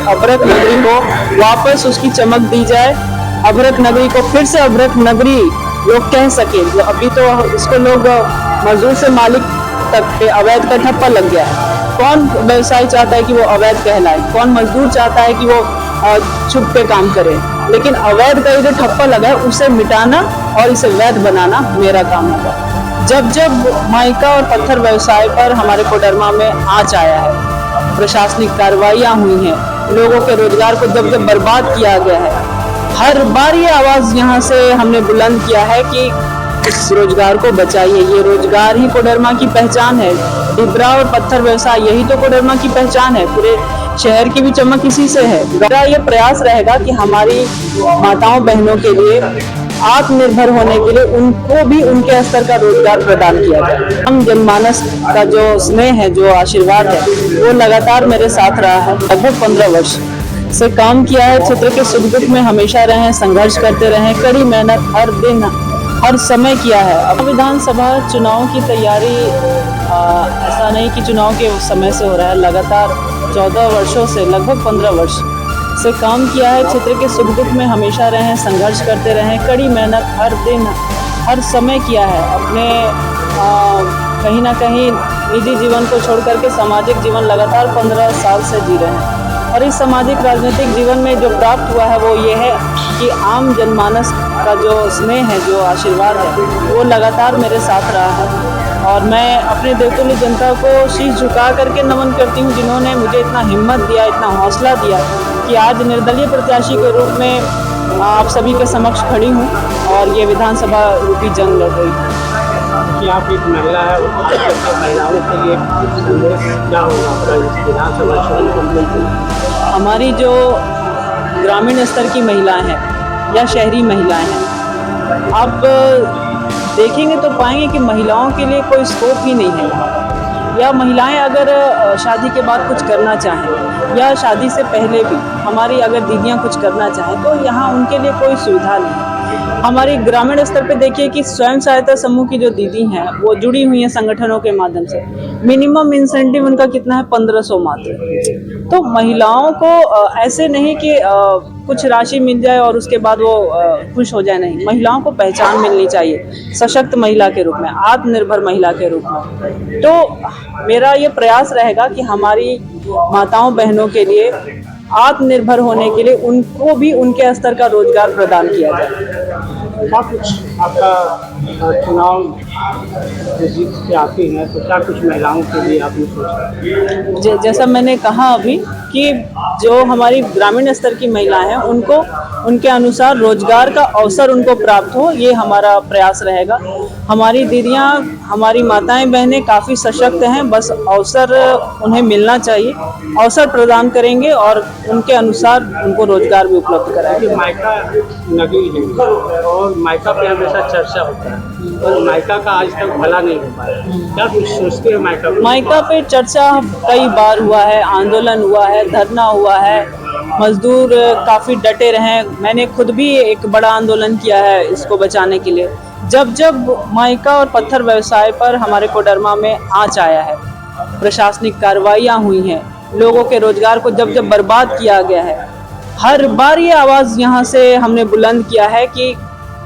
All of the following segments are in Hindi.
अभ्रक नगरी को वापस उसकी चमक दी जाए, अभ्रक नगरी को फिर से अभ्रक नगरी लोग कह सके। जो अभी तो इसको लोग मजदूर से मालिक तक पे अवैध का ठप्पा लग गया है। कौन व्यवसायी चाहता है कि वो अवैध कहलाए? कौन मजदूर चाहता है कि वो छुप के काम करे? लेकिन अवैध का जो ठप्पा लगा है उसे मिटाना और इसे वैध बनाना मेरा काम होगा। जब जब माइका और पत्थर व्यवसाय पर हमारे कोडरमा में आंच आया है, प्रशासनिक कार्रवाइयां हुई हैं, लोगों के रोजगार को जब जब बर्बाद किया गया है, हर बार ये आवाज यहाँ से हमने बुलंद किया है कि इस रोजगार को बचाइए। ये रोजगार ही कोडरमा की पहचान है। डिबरा और पत्थर व्यवसाय यही तो कोडरमा की पहचान है। पूरे शहर की भी चमक इसी से है। मेरा ये प्रयास रहेगा कि हमारी माताओं बहनों के लिए आत्मनिर्भर होने के लिए उनको भी उनके स्तर का रोजगार प्रदान किया जाए। हम जनमानस का जो स्नेह है, जो आशीर्वाद है, वो लगातार मेरे साथ रहा है। लगभग 15 वर्ष से काम किया है। क्षेत्र के सुख दुख में हमेशा रहे, संघर्ष करते रहे, कड़ी मेहनत हर दिन हर समय किया है। अब विधानसभा चुनाव की तैयारी ऐसा नहीं कि चुनाव के समय से हो रहा है। लगातार 14 वर्षों से, लगभग 15 वर्ष से काम किया है। क्षेत्र के सुख दुख में हमेशा रहे, संघर्ष करते रहे, कड़ी मेहनत हर दिन हर समय किया है। अपने कहीं ना कहीं निजी जीवन को छोड़ करके सामाजिक जीवन लगातार 15 साल से जी रहे हैं। और इस सामाजिक राजनीतिक जीवन में जो प्राप्त हुआ है वो ये है कि आम जनमानस का जो स्नेह है, जो आशीर्वाद है, वो लगातार मेरे साथ रहा है। और मैं अपने देवतुल्य जनता को शीश झुका करके नमन करती हूँ, जिन्होंने मुझे इतना हिम्मत दिया, इतना हौसला दिया कि आज निर्दलीय प्रत्याशी के रूप में आप सभी के समक्ष खड़ी हूँ और ये विधानसभा रूपी जंग लड़ रही हूँ। कि आप एक महिला है, महिलाओं के लिए संदेश क्या होगा विधानसभा चुनाव? हमारी जो ग्रामीण स्तर की महिलाएं हैं या शहरी महिलाएं हैं, आप देखेंगे तो पाएंगे कि महिलाओं के लिए कोई स्कोप ही नहीं है। या महिलाएं अगर शादी के बाद कुछ करना चाहें या शादी से पहले भी हमारी अगर दीदियां कुछ करना चाहें तो यहाँ उनके लिए कोई सुविधा नहीं है। हमारी ग्रामीण स्तर पे देखिए कि स्वयं सहायता समूह की जो दीदी हैं वो जुड़ी हुई हैं संगठनों के माध्यम से। मिनिमम इंसेंटिव उनका कितना है? 1500 मात्र। तो महिलाओं को ऐसे नहीं कि कुछ राशि मिल जाए और उसके बाद वो खुश हो जाए, नहीं। महिलाओं को पहचान मिलनी चाहिए सशक्त महिला के रूप में, आत्मनिर्भर महिला के रूप में। तो मेरा ये प्रयास रहेगा कि हमारी माताओं बहनों के लिए आत्मनिर्भर होने के लिए उनको भी उनके स्तर का रोजगार प्रदान किया जाए। क्या कुछ आपका चुनाव जीत के आती हैं तो क्या कुछ महिलाओं के लिए आपने सोचा? जैसा मैंने कहा अभी कि जो हमारी ग्रामीण स्तर की महिलाएं हैं उनको उनके अनुसार रोजगार का अवसर उनको प्राप्त हो, ये हमारा प्रयास रहेगा। हमारी दीदियां, हमारी माताएं बहनें काफ़ी सशक्त हैं, बस अवसर उन्हें मिलना चाहिए। अवसर प्रदान करेंगे और उनके अनुसार उनको रोजगार भी उपलब्ध कराएंगे। माइका नगरी है और माइका पे हमेशा चर्चा होता है और माइका का आज तक भला नहीं हो पाया। क्या कुछ सोचते हैं माइका पे? माइका पे चर्चा कई बार हुआ है, आंदोलन हुआ है, धरना हुआ है, मजदूर काफ़ी डटे रहे। मैंने खुद भी एक बड़ा आंदोलन किया है इसको बचाने के लिए। जब जब माइका और पत्थर व्यवसाय पर हमारे कोडरमा में आंच आया है, प्रशासनिक कार्रवाइयां हुई हैं, लोगों के रोजगार को जब जब बर्बाद किया गया है, हर बार ये आवाज़ यहाँ से हमने बुलंद किया है कि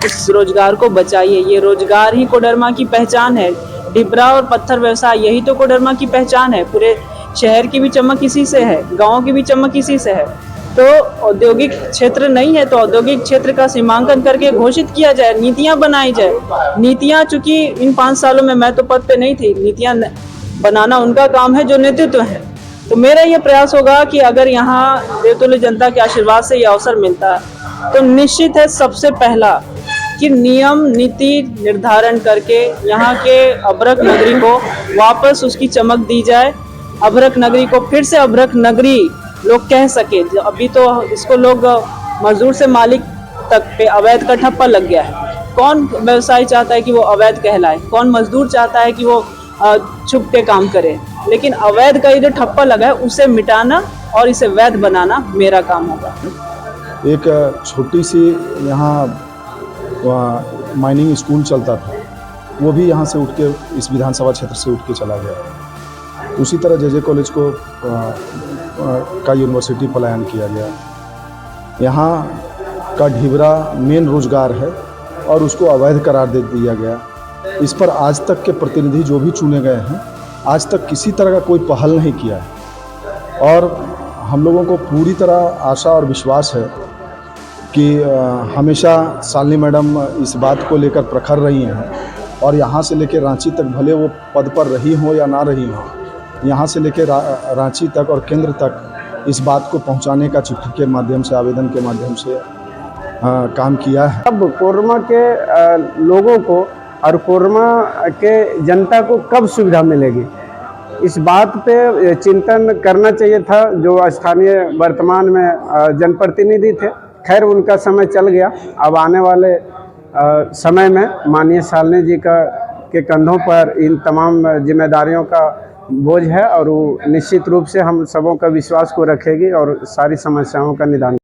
इस रोजगार को बचाइए। ये रोजगार ही कोडरमा की पहचान है। डिबरा और पत्थर व्यवसाय यही तो कोडरमा की पहचान है। पूरे शहर की भी चमक इसी से है, गाँव की भी चमक इसी से है। तो औद्योगिक क्षेत्र नहीं है तो औद्योगिक क्षेत्र का सीमांकन करके घोषित किया जाए, नीतियां बनाई जाए। नीतियां, चूंकि इन 5 सालों में मैं तो पद पे नहीं थी, नीतियां बनाना उनका काम है जो नेतृत्व है। तो मेरा ये प्रयास होगा कि अगर यहाँ देवतुल्य जनता के आशीर्वाद से ये अवसर मिलता है तो निश्चित है सबसे पहला कि नियम नीति निर्धारण करके यहाँ के अभ्रक नगरी को वापस उसकी चमक दी जाए, अभ्रक नगरी को फिर से अभ्रक नगरी लोग कह सके। अभी तो इसको लोग मजदूर से मालिक तक पे अवैध का ठप्पा लग गया है। कौन व्यवसायी चाहता है कि वो अवैध कहलाए? कौन मजदूर चाहता है कि वो छुप के काम करे? लेकिन अवैध का ये जो ठप्पा लगा है उसे मिटाना और इसे वैध बनाना मेरा काम होगा। एक छोटी सी यहाँ माइनिंग स्कूल चलता था, वो भी यहाँ से उठ के इस विधानसभा क्षेत्र से उठ के चला गया। उसी तरह जे कॉलेज को का यूनिवर्सिटी पलायन किया गया। यहाँ का ढिबरा मेन रोजगार है और उसको अवैध करार दे दिया गया। इस पर आज तक के प्रतिनिधि जो भी चुने गए हैं, आज तक किसी तरह का कोई पहल नहीं किया है। और हम लोगों को पूरी तरह आशा और विश्वास है कि हमेशा शालिनी मैडम इस बात को लेकर प्रखर रही हैं और यहाँ से लेकर रांची तक, भले वो पद पर रही हो या ना रही हो, यहाँ से लेकर रांची तक और केंद्र तक इस बात को पहुँचाने का चिट्ठी के माध्यम से, आवेदन के माध्यम से काम किया है। अब कोरमा के लोगों को और कोरमा के जनता को कब सुविधा मिलेगी, इस बात पे चिंतन करना चाहिए था जो स्थानीय वर्तमान में जनप्रतिनिधि थे। खैर उनका समय चल गया। अब आने वाले समय में माननीय शालिनी जी के कंधों पर इन तमाम जिम्मेदारियों का बोझ है और वो निश्चित रूप से हम सबों का विश्वास को रखेगी और सारी समस्याओं का निदान